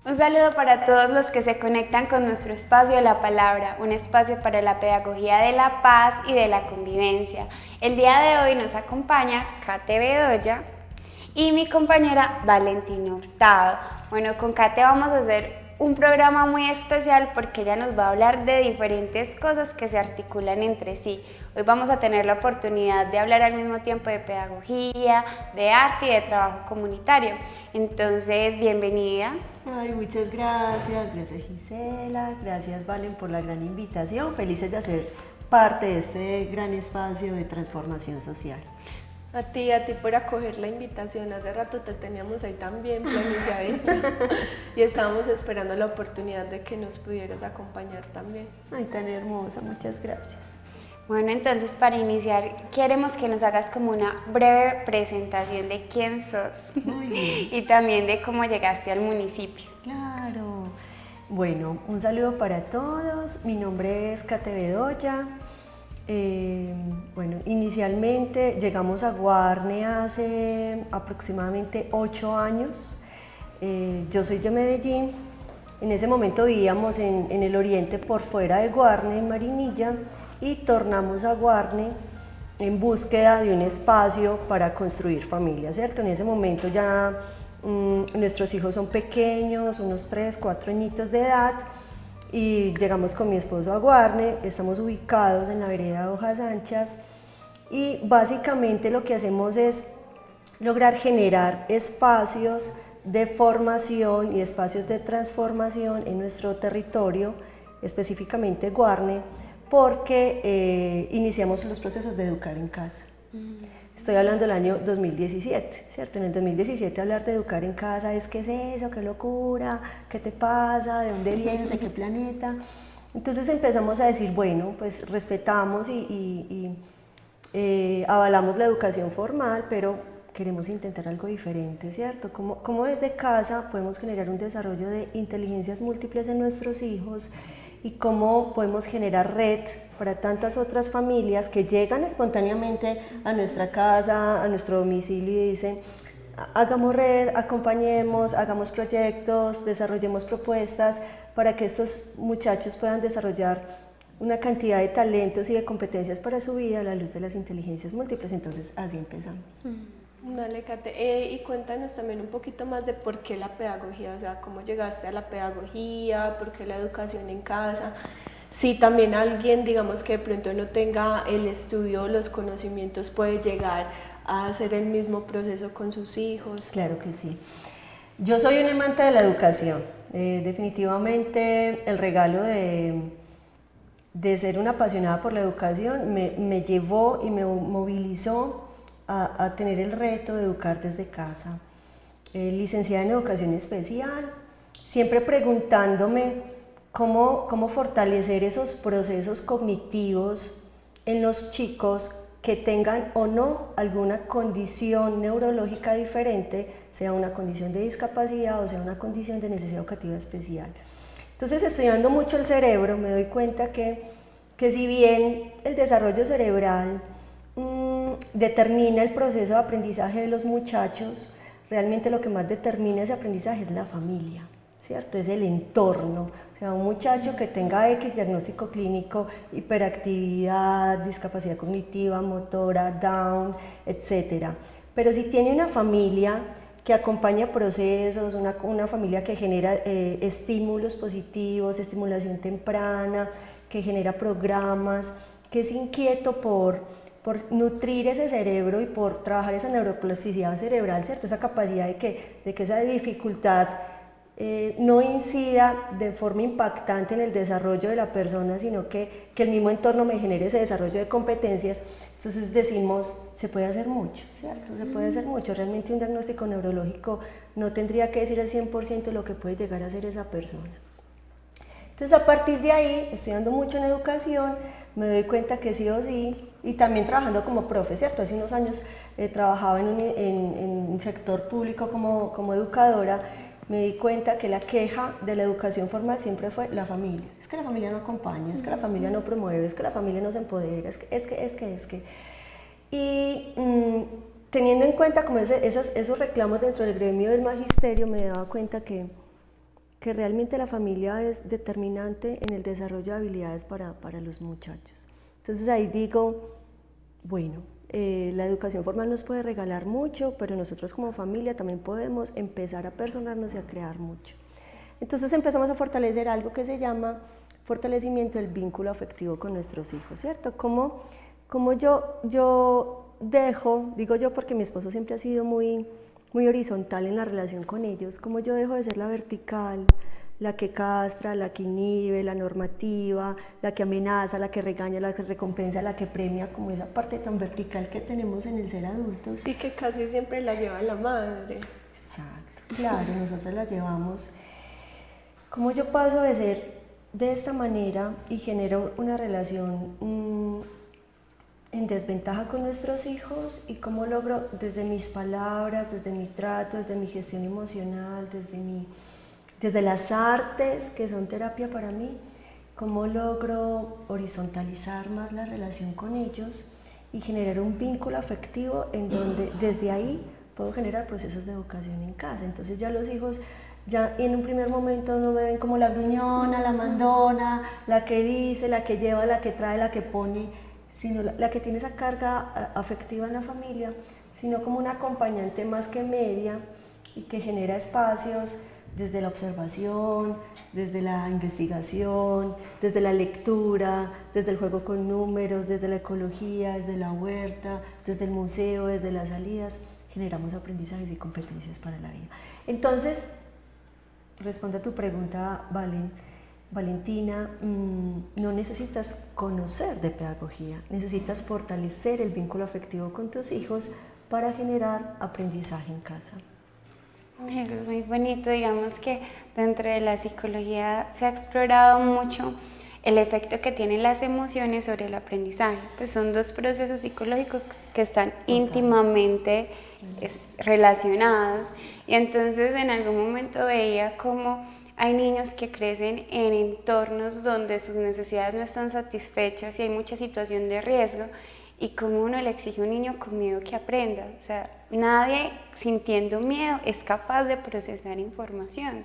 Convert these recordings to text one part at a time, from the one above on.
Un saludo para todos los que se conectan con nuestro espacio La Palabra, un espacio para la pedagogía de la paz y de la convivencia. El día de hoy nos acompaña Kate Bedoya y mi compañera Valentina Hurtado. Bueno, con Kate vamos a hacer un programa muy especial porque ella nos va a hablar de diferentes cosas que se articulan entre sí. Hoy vamos a tener la oportunidad de hablar al mismo tiempo de pedagogía, de arte y de trabajo comunitario. Entonces, bienvenida. Ay, muchas gracias, gracias Gisela, gracias Valen por la gran invitación, felices de hacer parte de este gran espacio de transformación social. A ti por acoger la invitación. Hace rato te teníamos ahí también planilladita y estábamos esperando la oportunidad de que nos pudieras acompañar también. Ay, tan hermosa, muchas gracias. Bueno, entonces para iniciar queremos que nos hagas como una breve presentación de quién sos. Muy bien. Y también de cómo llegaste al municipio. Claro. Bueno, un saludo para todos, mi nombre es Kate Bedoya. Bueno, inicialmente llegamos a Guarne hace aproximadamente 8 años. Yo soy de Medellín. En ese momento vivíamos en el oriente por fuera de Guarne, en Marinilla, y tornamos a Guarne en búsqueda de un espacio para construir familia, ¿cierto? En ese momento ya nuestros hijos son pequeños, unos 3, 4 añitos de edad, y llegamos con mi esposo a Guarne. Estamos ubicados en la vereda de Hojas Anchas y básicamente lo que hacemos es lograr generar espacios de formación y espacios de transformación en nuestro territorio, específicamente Guarne, porque iniciamos los procesos de educar en casa. Estoy hablando del año 2017, ¿cierto? En el 2017 hablar de educar en casa es ¿qué es eso? ¿Qué locura? ¿Qué te pasa? ¿De dónde vienes? ¿De qué planeta? Entonces empezamos a decir, bueno, pues respetamos y avalamos la educación formal, pero queremos intentar algo diferente, ¿cierto? ¿Cómo desde casa podemos generar un desarrollo de inteligencias múltiples en nuestros hijos? Y cómo podemos generar red para tantas otras familias que llegan espontáneamente a nuestra casa, a nuestro domicilio y dicen, hagamos red, acompañemos, hagamos proyectos, desarrollemos propuestas para que estos muchachos puedan desarrollar una cantidad de talentos y de competencias para su vida a la luz de las inteligencias múltiples. Entonces así empezamos. Dale, Kate, y cuéntanos también un poquito más de por qué la pedagogía, o sea, cómo llegaste a la pedagogía, por qué la educación en casa. Si también alguien, digamos que de pronto no tenga el estudio o los conocimientos, puede llegar a hacer el mismo proceso con sus hijos. Claro que sí. Yo soy un amante de la educación. Definitivamente el regalo de ser una apasionada por la educación me llevó y me movilizó a tener el reto de educar desde casa. Licenciada en Educación Especial, siempre preguntándome cómo fortalecer esos procesos cognitivos en los chicos que tengan o no alguna condición neurológica diferente, sea una condición de discapacidad o sea una condición de necesidad educativa especial. Entonces, estudiando mucho el cerebro, me doy cuenta que si bien el desarrollo cerebral determina el proceso de aprendizaje de los muchachos, realmente lo que más determina ese aprendizaje es la familia, ¿cierto? Es el entorno. O sea, un muchacho que tenga X diagnóstico clínico, hiperactividad, discapacidad cognitiva, motora, Down, etc. Pero si tiene una familia que acompaña procesos, una familia que genera estímulos positivos, estimulación temprana, que genera programas, que es inquieto por nutrir ese cerebro y por trabajar esa neuroplasticidad cerebral, ¿cierto? Esa capacidad de que esa dificultad no incida de forma impactante en el desarrollo de la persona, sino que el mismo entorno me genere ese desarrollo de competencias. Entonces decimos, se puede hacer mucho, ¿cierto? Se puede hacer mucho. Realmente un diagnóstico neurológico no tendría que decir al 100% lo que puede llegar a ser esa persona. Entonces, a partir de ahí, estudiando mucho en educación, me doy cuenta que sí o sí, y también trabajando como profe, ¿cierto? Hace unos años trabajaba en un sector público como educadora. Me di cuenta que la queja de la educación formal siempre fue la familia. Es que la familia no acompaña, es que la familia no promueve, es que la familia no se empodera, es que. Y teniendo en cuenta como esos reclamos dentro del gremio del magisterio, me daba cuenta que que realmente la familia es determinante en el desarrollo de habilidades para los muchachos. Entonces ahí digo, bueno, la educación formal nos puede regalar mucho, pero nosotros como familia también podemos empezar a personarnos y a crear mucho. Entonces empezamos a fortalecer algo que se llama fortalecimiento del vínculo afectivo con nuestros hijos, ¿cierto? Como yo dejo, digo yo porque mi esposo siempre ha sido muy horizontal en la relación con ellos, como yo dejo de ser la vertical, la que castra, la que inhibe, la normativa, la que amenaza, la que regaña, la que recompensa, la que premia, como esa parte tan vertical que tenemos en el ser adultos. Y que casi siempre la lleva la madre. Exacto, claro, nosotros la llevamos. Como yo paso de ser de esta manera y genero una relación en desventaja con nuestros hijos, y cómo logro desde mis palabras, desde mi trato, desde mi gestión emocional, desde las artes que son terapia para mí, cómo logro horizontalizar más la relación con ellos y generar un vínculo afectivo en donde desde ahí puedo generar procesos de educación en casa. Entonces ya los hijos ya en un primer momento no me ven como la gruñona, la mandona, la que dice, la que lleva, la que trae, la que pone, sino la que tiene esa carga afectiva en la familia, sino como una acompañante más que media y que genera espacios desde la observación, desde la investigación, desde la lectura, desde el juego con números, desde la ecología, desde la huerta, desde el museo, desde las salidas, generamos aprendizajes y competencias para la vida. Entonces, responde a tu pregunta, Valentina, no necesitas conocer de pedagogía, necesitas fortalecer el vínculo afectivo con tus hijos para generar aprendizaje en casa. Es muy bonito, digamos que dentro de la psicología se ha explorado mucho el efecto que tienen las emociones sobre el aprendizaje. Pues son dos procesos psicológicos que están íntimamente relacionados, y entonces en algún momento veía como hay niños que crecen en entornos donde sus necesidades no están satisfechas y hay mucha situación de riesgo, y como uno le exige a un niño con miedo que aprenda. O sea, nadie sintiendo miedo es capaz de procesar información.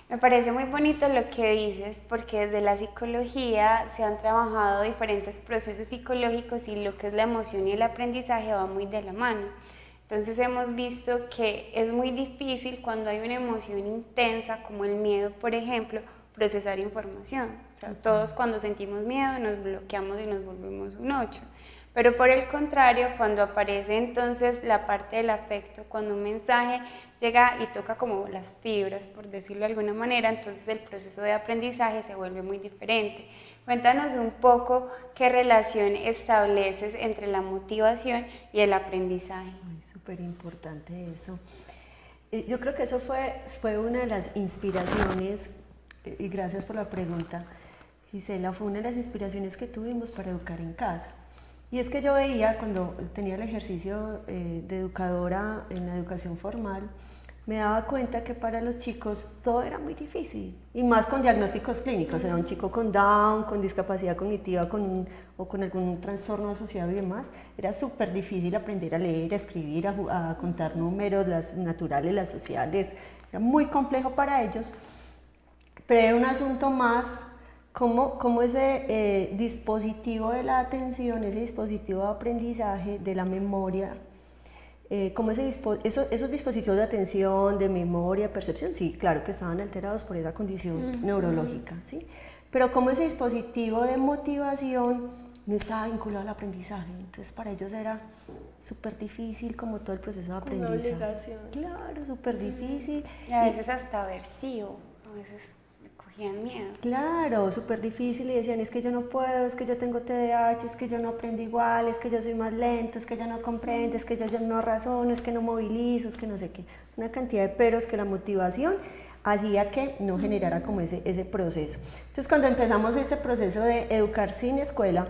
Me parece muy bonito lo que dices, porque desde la psicología se han trabajado diferentes procesos psicológicos y lo que es la emoción y el aprendizaje va muy de la mano. Entonces hemos visto que es muy difícil cuando hay una emoción intensa como el miedo, por ejemplo, procesar información. O sea, todos cuando sentimos miedo nos bloqueamos y nos volvemos un 8. Pero por el contrario, cuando aparece entonces la parte del afecto, cuando un mensaje llega y toca como las fibras, por decirlo de alguna manera, entonces el proceso de aprendizaje se vuelve muy diferente. Cuéntanos un poco qué relación estableces entre la motivación y el aprendizaje. Súper importante eso. Yo creo que eso fue una de las inspiraciones, y gracias por la pregunta, Gisela, fue una de las inspiraciones que tuvimos para educar en casa. Y es que yo veía, cuando tenía el ejercicio de educadora en la educación formal, me daba cuenta que para los chicos todo era muy difícil, y más con diagnósticos clínicos. Era un chico con Down, con discapacidad cognitiva o con algún trastorno asociado y demás. Era súper difícil aprender a leer, a escribir, a contar números, las naturales, las sociales. Era muy complejo para ellos, pero era un asunto más como ese dispositivo de la atención, ese dispositivo de aprendizaje, de la memoria, como esos dispositivos de atención, de memoria, percepción, sí, claro que estaban alterados por esa condición neurológica, ¿sí? Pero como ese dispositivo de motivación no estaba vinculado al aprendizaje, entonces para ellos era súper difícil como todo el proceso de aprendizaje. Una obligación. Claro, súper difícil. Y a veces hasta aversivo, a veces cogían miedo. Claro, súper difícil, y decían, es que yo no puedo, es que yo tengo TDAH, es que yo no aprendo igual, es que yo soy más lento, es que yo no comprendo, es que yo no razono, es que no movilizo, es que no sé qué. Una cantidad de peros que la motivación hacía que no generara como ese proceso. Entonces, cuando empezamos este proceso de educar sin escuela,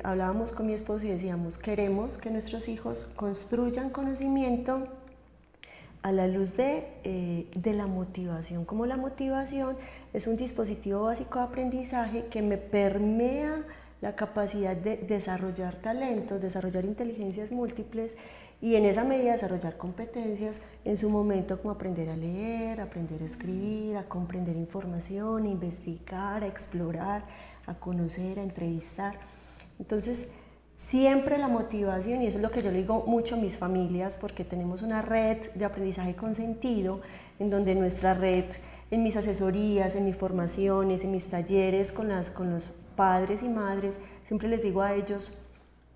hablábamos con mi esposo y decíamos, queremos que nuestros hijos construyan conocimiento a la luz de la motivación. Como la motivación es un dispositivo básico de aprendizaje que me permea la capacidad de desarrollar talentos, desarrollar inteligencias múltiples, y en esa medida desarrollar competencias en su momento como aprender a leer, aprender a escribir, a comprender información, a investigar, a explorar, a conocer, a entrevistar. Entonces, siempre la motivación, y eso es lo que yo le digo mucho a mis familias, porque tenemos una red de aprendizaje con sentido, en donde nuestra red, en mis asesorías, en mis formaciones, en mis talleres con los padres y madres, siempre les digo a ellos,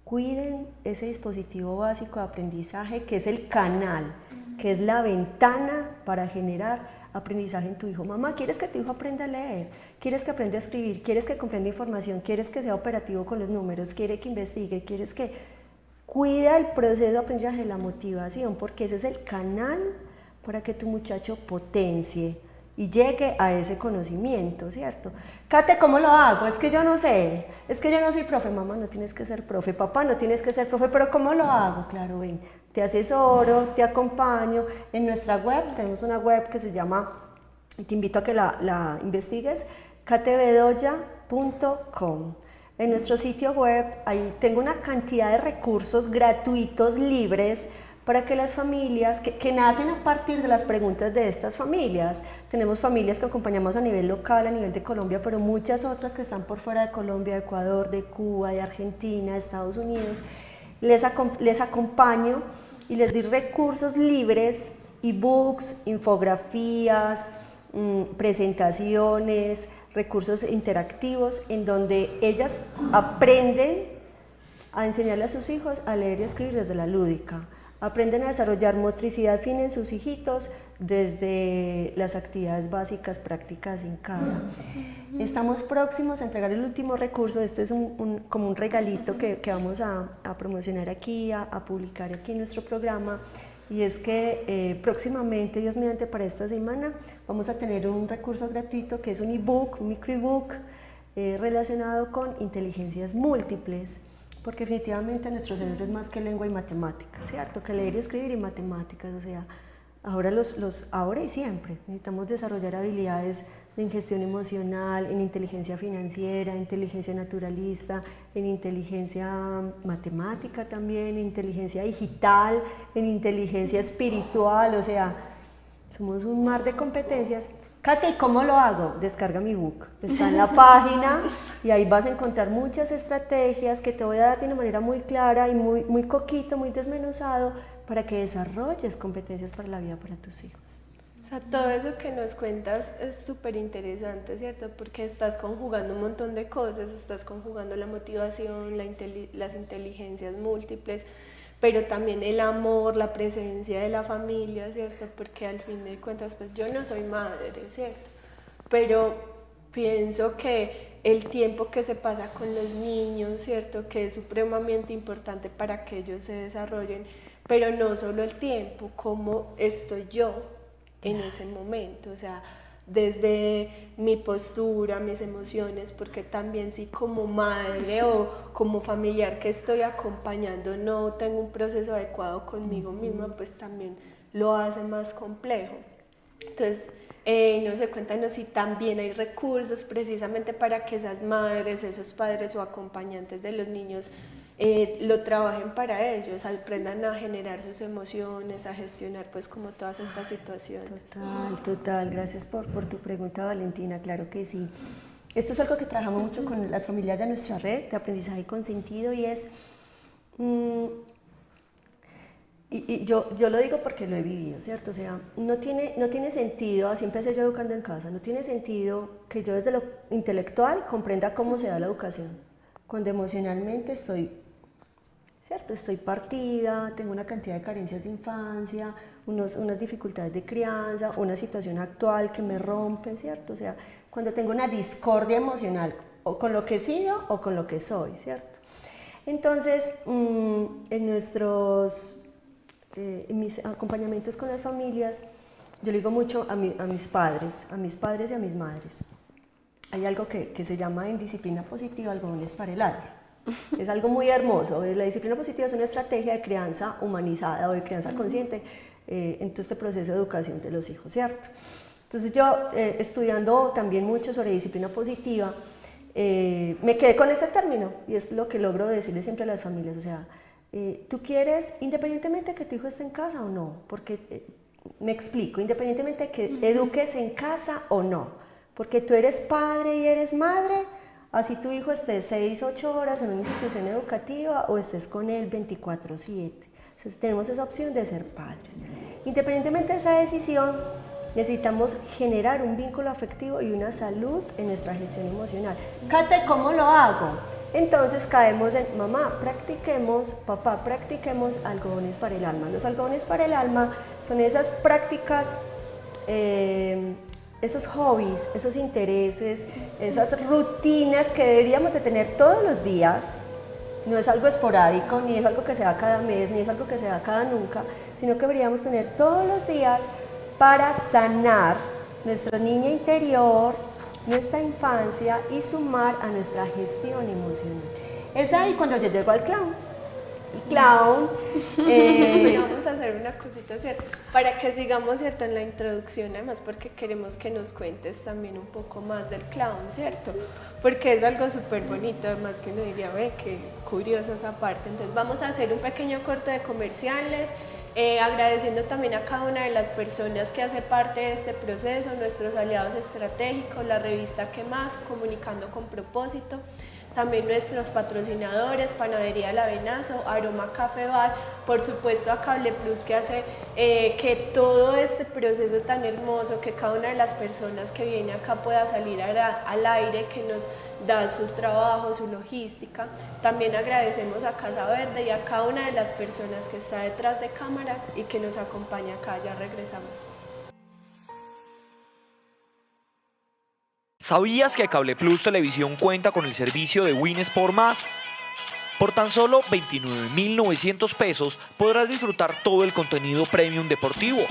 cuiden ese dispositivo básico de aprendizaje que es el canal, que es la ventana para generar aprendizaje en tu hijo. Mamá, ¿quieres que tu hijo aprenda a leer? ¿Quieres que aprenda a escribir? ¿Quieres que comprenda información? ¿Quieres que sea operativo con los números? ¿Quieres que investigue? ¿Quieres que cuida el proceso de aprendizaje, la motivación? Porque ese es el canal para que tu muchacho potencie y llegue a ese conocimiento, ¿cierto? Kate, ¿cómo lo hago? Es que yo no sé, es que yo no soy profe. Mamá, no tienes que ser profe, papá, no tienes que ser profe, pero ¿cómo lo hago? Claro, ven, te asesoro, te acompaño. En nuestra web, tenemos una web que se llama, y te invito a que la investigues, katebedoya.com. En nuestro sitio web ahí tengo una cantidad de recursos gratuitos, libres, para que las familias, que nacen a partir de las preguntas de estas familias. Tenemos familias que acompañamos a nivel local, a nivel de Colombia, pero muchas otras que están por fuera de Colombia, de Ecuador, de Cuba, de Argentina, de Estados Unidos. Les acompaño y les doy recursos libres, ebooks, infografías, presentaciones, recursos interactivos, en donde ellas aprenden a enseñarle a sus hijos a leer y escribir desde la lúdica. Aprenden a desarrollar motricidad fina en sus hijitos desde las actividades básicas prácticas en casa. Estamos próximos a entregar el último recurso. Este es como un regalito que vamos a promocionar aquí, a publicar aquí en nuestro programa. Y es que próximamente, Dios mediante, para esta semana, vamos a tener un recurso gratuito que es un ebook, un microebook relacionado con inteligencias múltiples. Porque definitivamente nuestro cerebro es más que lengua y matemáticas, ¿cierto? Que leer y escribir y matemáticas, o sea, ahora y siempre necesitamos desarrollar habilidades en gestión emocional, en inteligencia financiera, en inteligencia naturalista, en inteligencia matemática también, en inteligencia digital, en inteligencia espiritual, o sea, somos un mar de competencias. Kate, ¿cómo lo hago? Descarga mi book, está en la página y ahí vas a encontrar muchas estrategias que te voy a dar de una manera muy clara y muy coquito, muy desmenuzado, para que desarrolles competencias para la vida para tus hijos. O sea, todo eso que nos cuentas es súper interesante, ¿cierto? Porque estás conjugando un montón de cosas, estás conjugando la motivación, las inteligencias múltiples, pero también el amor, la presencia de la familia, ¿cierto? Porque al fin de cuentas, pues yo no soy madre, ¿cierto? Pero pienso que el tiempo que se pasa con los niños, ¿cierto? Que es supremamente importante para que ellos se desarrollen, pero no solo el tiempo, cómo estoy yo en ese momento, o sea, desde mi postura, mis emociones, porque también si como madre o como familiar que estoy acompañando no tengo un proceso adecuado conmigo misma, pues también lo hace más complejo. Entonces, no sé, cuéntanos si también hay recursos precisamente para que esas madres, esos padres o acompañantes de los niños lo trabajen para ellos, aprendan a generar sus emociones, a gestionar pues como todas estas situaciones. Total, gracias por tu pregunta, Valentina, claro que sí. Esto es algo que trabajamos mucho con las familias de nuestra red de aprendizaje con sentido y es, yo lo digo porque lo he vivido, ¿cierto? O sea, no tiene sentido, así empecé yo educando en casa, no tiene sentido que yo desde lo intelectual comprenda cómo se da la educación, cuando emocionalmente estoy partida, tengo una cantidad de carencias de infancia, unas dificultades de crianza, una situación actual que me rompe, ¿cierto? O sea, cuando tengo una discordia emocional, o con lo que he sido o con lo que soy, ¿cierto? Entonces, en mis acompañamientos con las familias, yo le digo mucho a mis padres y a mis madres. Hay algo que se llama en disciplina positiva algodones para el alma. Es algo muy hermoso. La disciplina positiva es una estrategia de crianza humanizada o de crianza consciente en todo este proceso de educación de los hijos, ¿cierto? Entonces yo, estudiando también mucho sobre disciplina positiva, me quedé con ese término y es lo que logro decirle siempre a las familias, o sea, Tú quieres, independientemente de que tu hijo esté en casa o no, porque me explico, independientemente de que eduques en casa o no, porque tú eres padre y eres madre, así tu hijo esté 6, 8 horas en una institución educativa o estés con él 24/7. Entonces tenemos esa opción de ser padres. Independientemente de esa decisión, necesitamos generar un vínculo afectivo y una salud en nuestra gestión emocional. Kate, ¿cómo lo hago? Entonces caemos en, mamá, practiquemos, papá, practiquemos algodones para el alma. Los algodones para el alma son esas prácticas, esos hobbies, esos intereses, esas rutinas que deberíamos de tener todos los días. No es algo esporádico, ni es algo que se da cada mes, ni es algo que se da cada nunca, sino que deberíamos tener todos los días para sanar nuestra niña interior, nuestra infancia y sumar a nuestra gestión emocional. Es ahí cuando yo llego al clown. El clown... Bueno, vamos a hacer una cosita, ¿cierto? Para que sigamos, ¿cierto? En la introducción, además porque queremos que nos cuentes también un poco más del clown, ¿cierto? Porque es algo súper bonito, además que uno diría, ve, qué curiosa esa parte. Entonces vamos a hacer un pequeño corte de comerciales, agradeciendo también a cada una de las personas que hace parte de este proceso, nuestros aliados estratégicos, la revista ¿Qué más?, Comunicando con Propósito, también nuestros patrocinadores, Panadería El Avenazo, Aroma Café Bar, por supuesto a Cable Plus que hace que todo este proceso tan hermoso, que cada una de las personas que viene acá pueda salir al aire, que nos da su trabajo, su logística. También agradecemos a Casa Verde y a cada una de las personas que está detrás de cámaras y que nos acompaña acá. Ya regresamos. ¿Sabías que Cable Plus Televisión cuenta con el servicio de Win Sport Más? Por tan solo 29.900 pesos podrás disfrutar todo el contenido premium deportivo.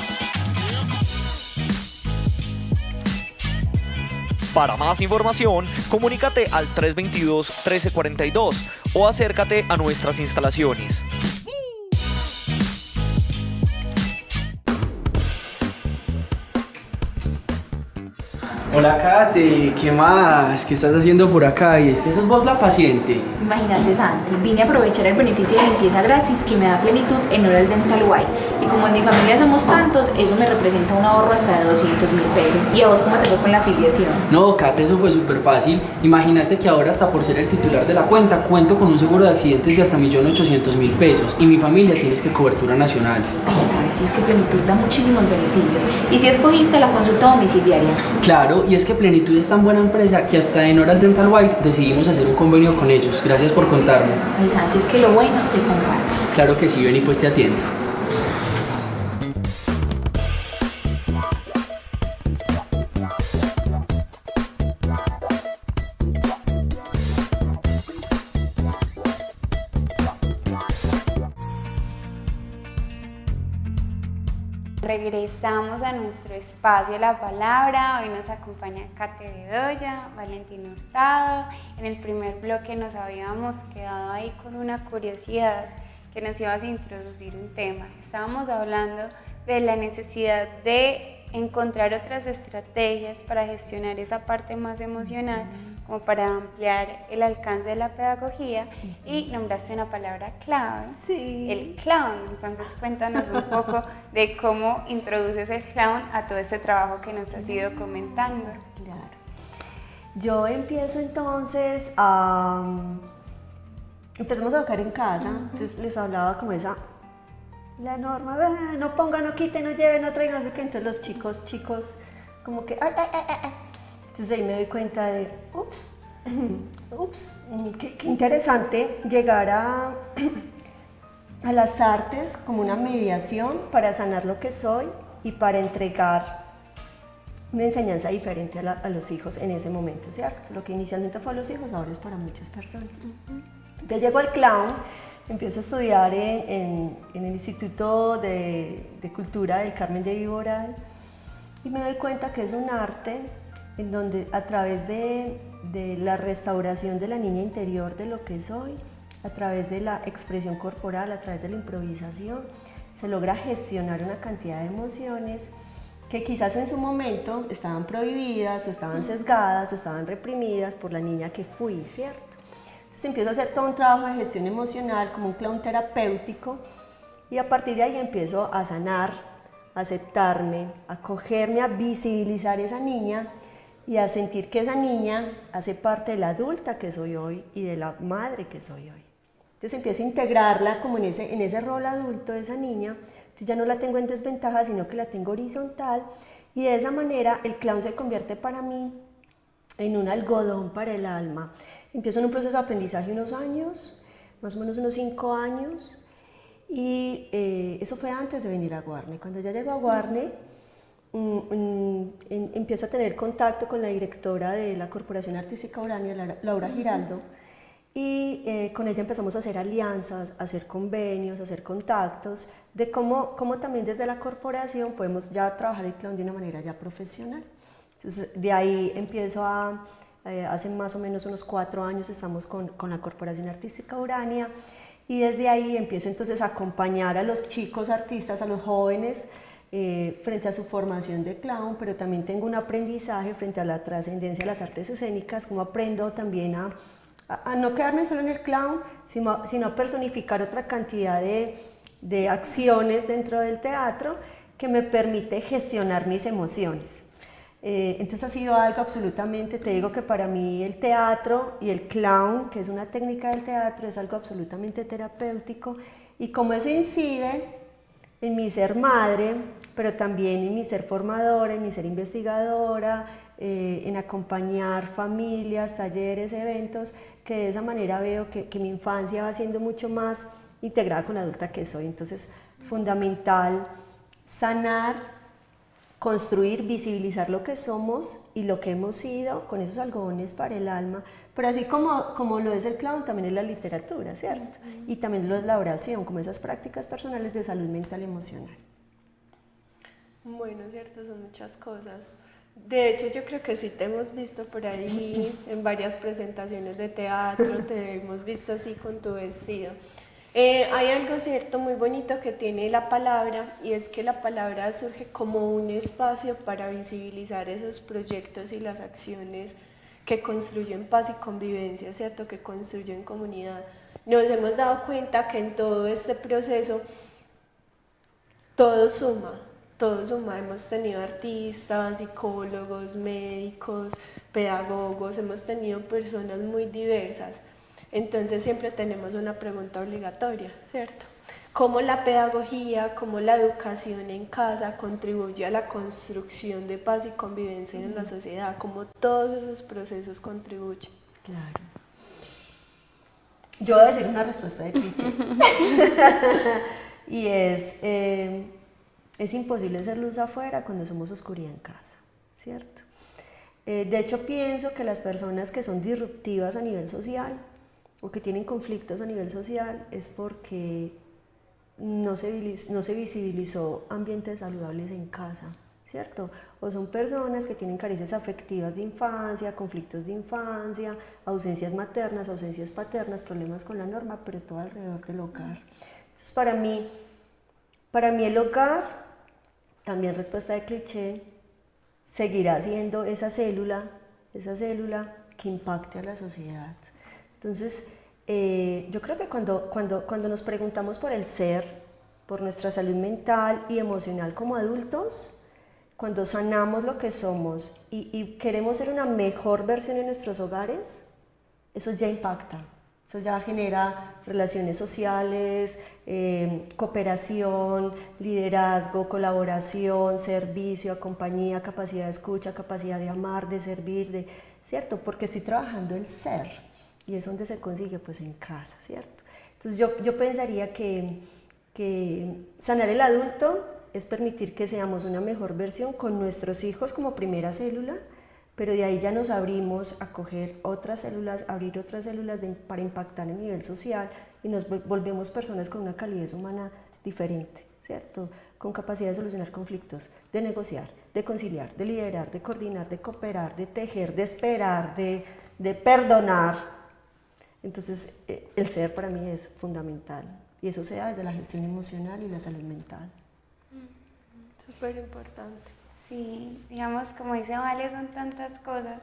Para más información, comunícate al 322-1342 o acércate a nuestras instalaciones. Hola Kate, ¿qué más? ¿Qué estás haciendo por acá? Y es que sos vos la paciente. Imagínate, Santi, vine a aprovechar el beneficio de limpieza gratis que me da Plenitud en Oral Dental White. Y como en mi familia somos tantos, eso me representa un ahorro hasta de 200.000 pesos. ¿Y a vos cómo te fue con la afiliación? No, Kate, eso fue súper fácil. Imagínate que ahora, hasta por ser el titular de la cuenta, cuento con un seguro de accidentes de hasta 1.800.000 pesos. Y mi familia tiene que cobertura nacional. Ay, Santi, es que Plenitud da muchísimos beneficios. ¿Y si escogiste la consulta domiciliaria? Claro, y es que Plenitud es tan buena empresa que hasta en Oral Dental White decidimos hacer un convenio con ellos. Gracias por contarme. Ay, Santi, es que lo bueno se comparte. Claro que sí, ven y pues te atiendo. Regresamos a nuestro espacio La Palabra. Hoy nos acompaña Kate Bedoya, Valentín Hurtado. En el primer bloque nos habíamos quedado ahí con una curiosidad, que nos ibas a introducir un tema. Estábamos hablando de la necesidad de encontrar otras estrategias para gestionar esa parte más emocional, como para ampliar el alcance de la pedagogía, y nombraste una palabra clave, el clown. Entonces cuéntanos un poco de cómo introduces el clown a todo este trabajo que nos has ido comentando. Claro. Yo empiezo entonces empezamos a educar en casa, entonces les hablaba como la norma, no ponga, no quite, no lleve, no traiga, no sé qué. Entonces los chicos, como que, ay. Entonces ahí me doy cuenta de, qué interesante llegar a las artes como una mediación para sanar lo que soy y para entregar una enseñanza diferente a los hijos en ese momento, ¿cierto? Lo que inicialmente fue a los hijos, ahora es para muchas personas. Entonces llego al clown. Empiezo a estudiar en el Instituto de Cultura del Carmen de Viboral y me doy cuenta que es un arte en donde a través de la restauración de la niña interior de lo que soy, a través de la expresión corporal, a través de la improvisación, se logra gestionar una cantidad de emociones que quizás en su momento estaban prohibidas o estaban sesgadas o estaban reprimidas por la niña que fui, ¿cierto? Entonces empiezo a hacer todo un trabajo de gestión emocional como un clown terapéutico y a partir de ahí empiezo a sanar, a aceptarme, a acogerme, a visibilizar esa niña y a sentir que esa niña hace parte de la adulta que soy hoy y de la madre que soy hoy. Entonces empiezo a integrarla como en ese rol adulto de esa niña, entonces ya no la tengo en desventaja, sino que la tengo horizontal y de esa manera el clown se convierte para mí en un algodón para el alma. Empiezo en un proceso de aprendizaje unos años, más o menos unos 5 años, y eso fue antes de venir a Guarne. Cuando ya llego a Guarne, empiezo a tener contacto con la directora de la Corporación Artística Urania, Laura Giraldo, y con ella empezamos a hacer alianzas, a hacer convenios, a hacer contactos, de cómo también desde la corporación podemos ya trabajar el clown de una manera ya profesional. Entonces, de ahí empiezo hace más o menos unos 4 años estamos con la Corporación Artística Urania y desde ahí empiezo entonces a acompañar a los chicos artistas, a los jóvenes frente a su formación de clown, pero también tengo un aprendizaje frente a la trascendencia de las artes escénicas, como aprendo también a no quedarme solo en el clown, sino a personificar otra cantidad de acciones dentro del teatro que me permite gestionar mis emociones. Entonces ha sido algo absolutamente, te digo que para mí el teatro y el clown, que es una técnica del teatro, es algo absolutamente terapéutico y como eso incide en mi ser madre, pero también en mi ser formadora, en mi ser investigadora, en acompañar familias, talleres, eventos, que de esa manera veo que mi infancia va siendo mucho más integrada con la adulta que soy. Entonces, fundamental sanar, construir, visibilizar lo que somos y lo que hemos sido con esos algodones para el alma, pero así como lo es el clown, también es la literatura, ¿cierto? Y también lo es la oración, como esas prácticas personales de salud mental y emocional. Bueno, cierto, son muchas cosas. De hecho, yo creo que sí te hemos visto por ahí en varias presentaciones de teatro, te hemos visto así con tu vestido. Hay algo cierto muy bonito que tiene la palabra y es que la palabra surge como un espacio para visibilizar esos proyectos y las acciones que construyen paz y convivencia, ¿cierto? Que construyen comunidad. Nos hemos dado cuenta que en todo este proceso todo suma. Hemos tenido artistas, psicólogos, médicos, pedagogos, hemos tenido personas muy diversas. Entonces siempre tenemos una pregunta obligatoria, ¿cierto? ¿Cómo la pedagogía, cómo la educación en casa contribuye a la construcción de paz y convivencia en la sociedad? ¿Cómo todos esos procesos contribuyen? Claro. Yo voy a decir una respuesta de cliché. Y es imposible ser luz afuera cuando somos oscuridad en casa, ¿cierto? De hecho, pienso que las personas que son disruptivas a nivel social o que tienen conflictos a nivel social es porque no se visibilizó ambientes saludables en casa, ¿cierto? O son personas que tienen carencias afectivas de infancia, conflictos de infancia, ausencias maternas, ausencias paternas, problemas con la norma, pero todo alrededor del hogar. Entonces, para mí el hogar, también respuesta de cliché, seguirá siendo esa célula que impacte a la sociedad. Entonces, yo creo que cuando nos preguntamos por el ser, por nuestra salud mental y emocional como adultos, cuando sanamos lo que somos y queremos ser una mejor versión en nuestros hogares, eso ya impacta, eso ya genera relaciones sociales, cooperación, liderazgo, colaboración, servicio, compañía, capacidad de escucha, capacidad de amar, de servir, ¿cierto? Porque estoy trabajando el ser. ¿Y es donde se consigue? Pues en casa, ¿cierto? Entonces yo pensaría que sanar el adulto es permitir que seamos una mejor versión con nuestros hijos como primera célula, pero de ahí ya nos abrimos a coger otras células, abrir otras células para impactar a nivel social y nos volvemos personas con una calidez humana diferente, ¿cierto? Con capacidad de solucionar conflictos, de negociar, de conciliar, de liderar, de coordinar, de cooperar, de tejer, de esperar, de perdonar. Entonces, el ser para mí es fundamental y eso se da desde la gestión emocional y la salud mental. Súper importante. Sí, digamos, como dice Vale, son tantas cosas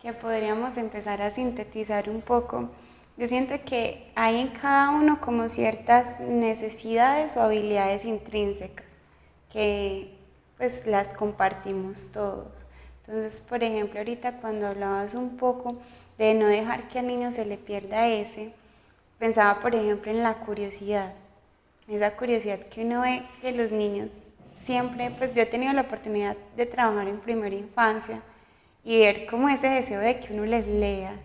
que podríamos empezar a sintetizar un poco Yo siento que hay en cada uno como ciertas necesidades o habilidades intrínsecas que pues las compartimos todos. Entonces, por ejemplo, ahorita cuando hablabas un poco de no dejar que al niño se le pierda pensaba por ejemplo en la curiosidad, esa curiosidad que uno ve que los niños siempre, pues yo he tenido la oportunidad de trabajar en primera infancia y ver como ese deseo de que uno les lea,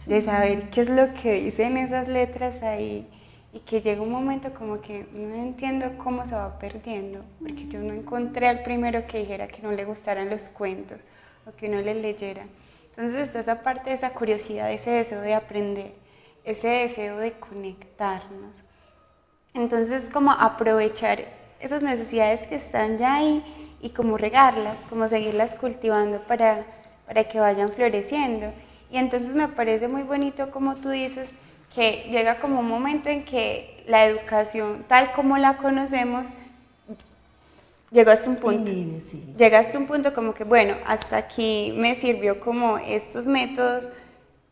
de saber qué es lo que dicen esas letras ahí y que llega un momento como que no entiendo cómo se va perdiendo, porque yo no encontré al primero que dijera que no le gustaran los cuentos o que uno les leyera. Entonces está esa parte de esa curiosidad, ese deseo de aprender, ese deseo de conectarnos. Entonces como aprovechar esas necesidades que están ya ahí y como regarlas, como seguirlas cultivando para que vayan floreciendo. Y entonces me parece muy bonito como tú dices que llega como un momento en que la educación tal como la conocemos llegó hasta un punto. Sí. Llega hasta un punto como que bueno, hasta aquí me sirvió como estos métodos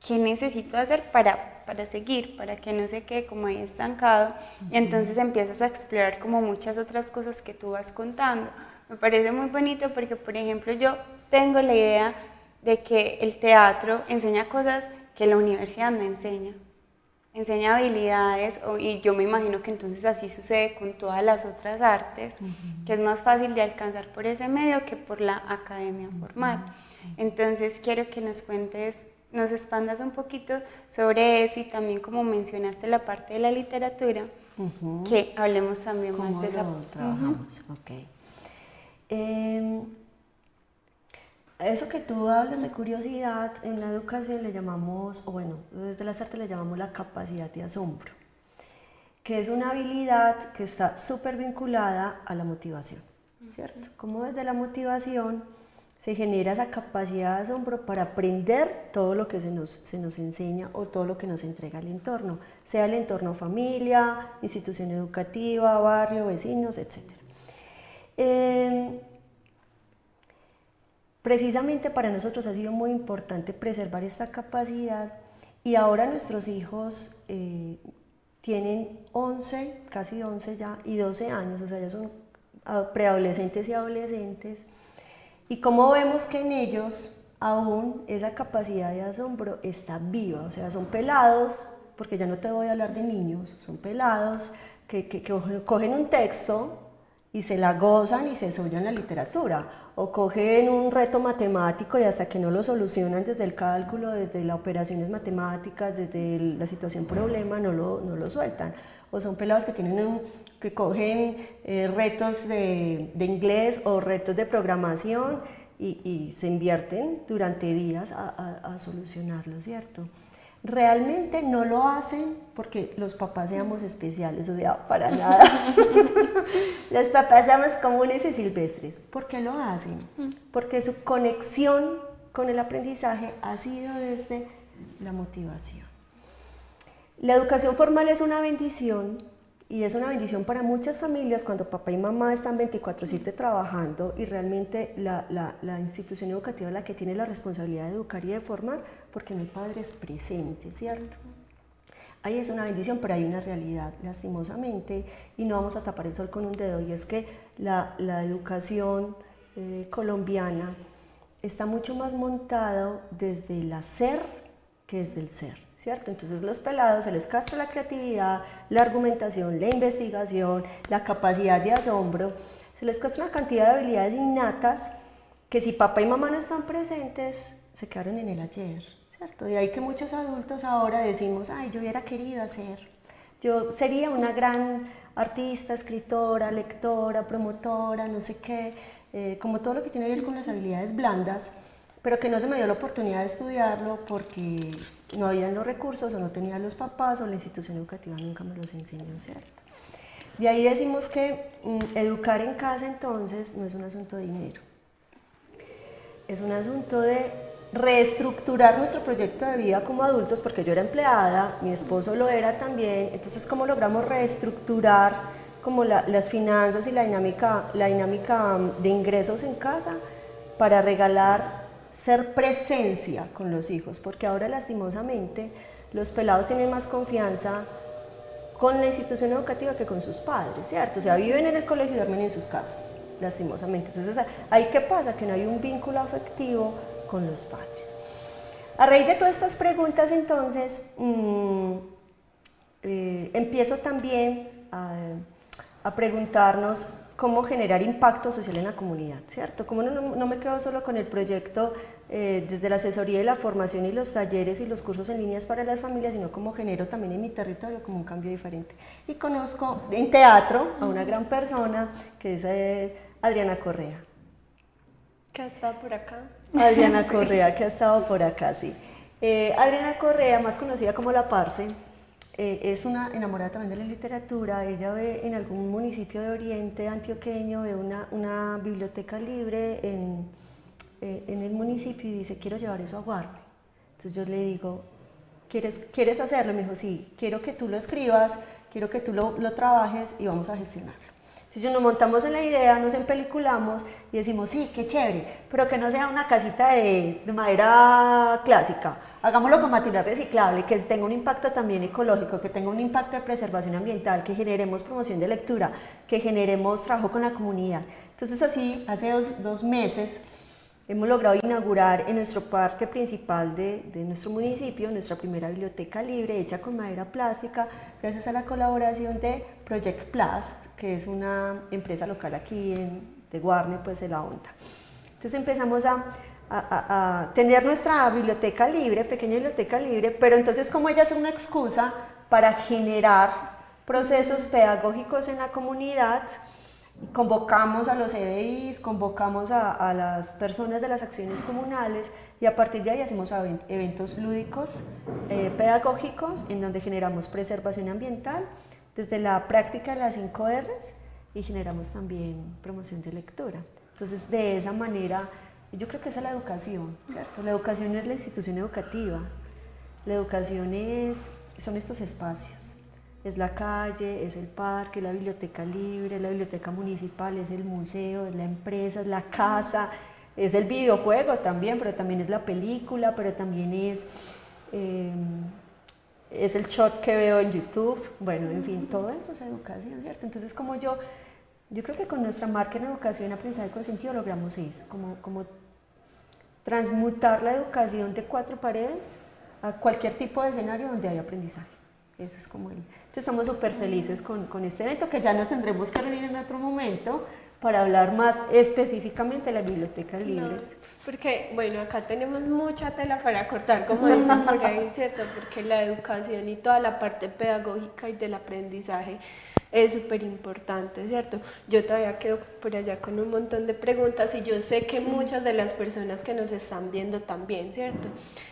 que necesito hacer para seguir, para que no se quede como ahí estancado, y entonces empiezas a explorar como muchas otras cosas que tú vas contando. Me parece muy bonito porque, por ejemplo, yo tengo la idea de que el teatro enseña cosas que la universidad no enseña, enseña habilidades, y yo me imagino que entonces así sucede con todas las otras artes, que es más fácil de alcanzar por ese medio que por la academia formal. Entonces quiero que nos cuentes, nos expandas un poquito sobre eso y también como mencionaste la parte de la literatura, que hablemos también más de esa parte. Trabajamos, eso que tú hablas de curiosidad, en la educación le llamamos, o bueno, desde las artes le llamamos la capacidad de asombro, que es una habilidad que está súper vinculada a la motivación, ¿cierto? Como desde la motivación se genera esa capacidad de asombro para aprender todo lo que se nos enseña o todo lo que nos entrega el entorno, sea el entorno familia, institución educativa, barrio, vecinos, etc. Precisamente para nosotros ha sido muy importante preservar esta capacidad y ahora nuestros hijos tienen 11, casi 11 ya, y 12 años, o sea, ya son preadolescentes y adolescentes. Y como vemos que en ellos aún esa capacidad de asombro está viva, o sea, son pelados, porque ya no te voy a hablar de niños, son pelados que cogen un texto y se la gozan y se sollan la literatura, o cogen un reto matemático y hasta que no lo solucionan desde el cálculo, desde las operaciones matemáticas, desde la situación problema, no lo sueltan. O son pelados que cogen retos de inglés o retos de programación y se invierten durante días a solucionarlo, ¿cierto? Realmente no lo hacen porque los papás seamos especiales, o sea, para nada. Los papás somos comunes y silvestres. ¿Por qué lo hacen? Porque su conexión con el aprendizaje ha sido desde la motivación. La educación formal es una bendición y es una bendición para muchas familias cuando papá y mamá están 24/7 trabajando y realmente la institución educativa es la que tiene la responsabilidad de educar y de formar porque no hay padres presentes, ¿cierto? Ahí es una bendición, pero hay una realidad, lastimosamente, y no vamos a tapar el sol con un dedo, y es que la educación colombiana está mucho más montado desde el hacer que desde el ser, ¿cierto? Entonces los pelados se les castra la creatividad, la argumentación, la investigación, la capacidad de asombro, se les castra una cantidad de habilidades innatas que si papá y mamá no están presentes, se quedaron en el ayer, ¿cierto? De ahí que muchos adultos ahora decimos, ay, yo hubiera querido hacer, yo sería una gran artista, escritora, lectora, promotora, no sé qué, como todo lo que tiene que ver con las habilidades blandas, pero que no se me dio la oportunidad de estudiarlo porque no habían los recursos o no tenía los papás o la institución educativa nunca me los enseñó, ¿cierto? De ahí decimos que educar en casa entonces no es un asunto de dinero, es un asunto de reestructurar nuestro proyecto de vida como adultos, porque yo era empleada, mi esposo lo era también, entonces cómo logramos reestructurar como las finanzas y la dinámica de ingresos en casa para regalar ser presencia con los hijos, porque ahora lastimosamente los pelados tienen más confianza con la institución educativa que con sus padres, ¿cierto? O sea, viven en el colegio y duermen en sus casas, lastimosamente. Entonces, ¿ahí qué pasa? Que no hay un vínculo afectivo con los padres. A raíz de todas estas preguntas, entonces, empiezo también a preguntarnos cómo generar impacto social en la comunidad, ¿cierto? Cómo no me quedo solo con el proyecto desde la asesoría y la formación y los talleres y los cursos en líneas para las familias, sino cómo genero también en mi territorio como un cambio diferente. Y conozco en teatro a una gran persona que es Adriana Correa. ¿Que ha estado por acá? Adriana Correa, que ha estado por acá, sí. Adriana Correa, más conocida como La Parce, es una enamorada también de la literatura. Ella ve en algún municipio de Oriente antioqueño, ve una biblioteca libre en el municipio y dice, quiero llevar eso a Guarne. Entonces yo le digo, ¿quieres hacerlo? Y me dijo, sí, quiero que tú lo escribas, quiero que tú lo trabajes y vamos a gestionarlo. Entonces nos montamos en la idea, nos empeliculamos y decimos, sí, qué chévere, pero que no sea una casita de madera clásica, hagámoslo con material reciclable, que tenga un impacto también ecológico, que tenga un impacto de preservación ambiental, que generemos promoción de lectura, que generemos trabajo con la comunidad. Entonces así, hace dos meses, hemos logrado inaugurar en nuestro parque principal de nuestro municipio nuestra primera biblioteca libre hecha con madera plástica gracias a la colaboración de Project Plast, que es una empresa local aquí de Guarne, pues de la Honda. Entonces empezamos a tener nuestra biblioteca libre, pequeña biblioteca libre, pero entonces como ella es una excusa para generar procesos pedagógicos en la comunidad. Convocamos a los EDIs, convocamos a las personas de las acciones comunales y a partir de ahí hacemos eventos lúdicos, pedagógicos, en donde generamos preservación ambiental desde la práctica de las 5 R's y generamos también promoción de lectura. Entonces, de esa manera, yo creo que esa es la educación, ¿cierto? La educación no es la institución educativa, la educación son estos espacios. Es la calle, es el parque, la biblioteca libre, la biblioteca municipal, es el museo, es la empresa, es la casa, es el videojuego también, pero también es la película, pero también es el short que veo en YouTube. Bueno, en fin, todo eso es educación, ¿cierto? Entonces, como yo creo que con nuestra marca en educación, aprendizaje consentido logramos eso, como transmutar la educación de 4 paredes a cualquier tipo de escenario donde hay aprendizaje. Eso es como Entonces estamos súper felices con este evento, que ya nos tendremos que reunir en otro momento para hablar más específicamente de las bibliotecas libres. Porque, bueno, acá tenemos mucha tela para cortar, como dicen por ahí, ¿cierto? Porque la educación y toda la parte pedagógica y del aprendizaje es súper importante, ¿cierto? Yo todavía quedo por allá con un montón de preguntas y yo sé que muchas de las personas que nos están viendo también, ¿cierto?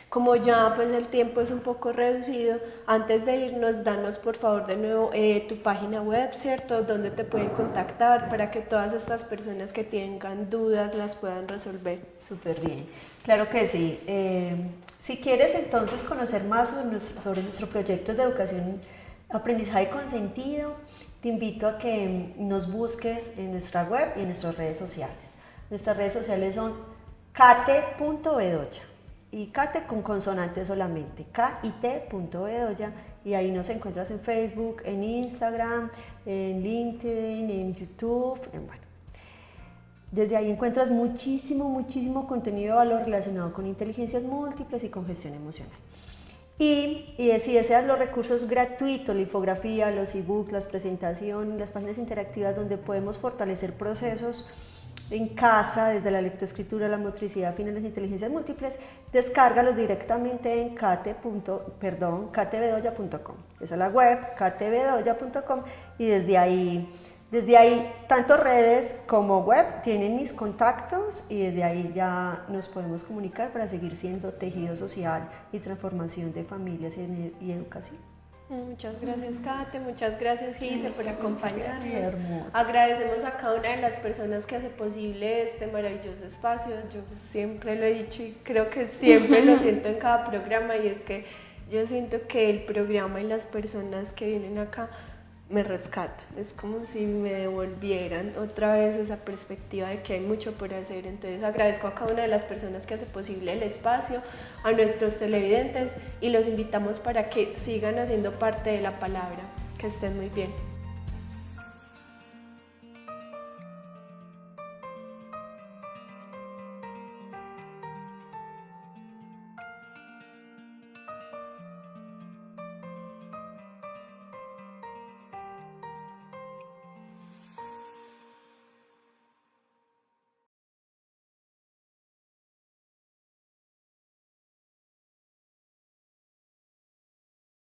Como ya pues el tiempo es un poco reducido, antes de irnos, danos por favor de nuevo tu página web, ¿cierto? Donde te pueden contactar para que todas estas personas que tengan dudas las puedan resolver. Súper bien, claro que sí. Si quieres entonces conocer más sobre nuestro proyecto de educación, aprendizaje consentido, te invito a que nos busques en nuestra web y en nuestras redes sociales. Nuestras redes sociales son kate.bedoya. Y Kate con consonante solamente, KIT.bedoya, y ahí nos encuentras en Facebook, en Instagram, en LinkedIn, en YouTube, bueno. Desde ahí encuentras muchísimo contenido de valor relacionado con inteligencias múltiples y con gestión emocional. Y si deseas los recursos gratuitos, la infografía, los ebooks, las presentaciones, las páginas interactivas donde podemos fortalecer procesos en casa, desde la lectoescritura, la motricidad fina, las inteligencias múltiples, descárgalos directamente en katebedoya.com. Esa es la web, katebedoya.com, y desde ahí, tanto redes como web tienen mis contactos y desde ahí ya nos podemos comunicar para seguir siendo tejido social y transformación de familias y educación. Muchas gracias, Kate, muchas gracias, Giselle, por acompañarnos. Hermoso. Agradecemos a cada una de las personas que hace posible este maravilloso espacio. Yo siempre lo he dicho y creo que siempre lo siento en cada programa, y es que yo siento que el programa y las personas que vienen acá me rescata, es como si me devolvieran otra vez esa perspectiva de que hay mucho por hacer. Entonces agradezco a cada una de las personas que hace posible el espacio, a nuestros televidentes, y los invitamos para que sigan haciendo parte de la palabra. Que estén muy bien.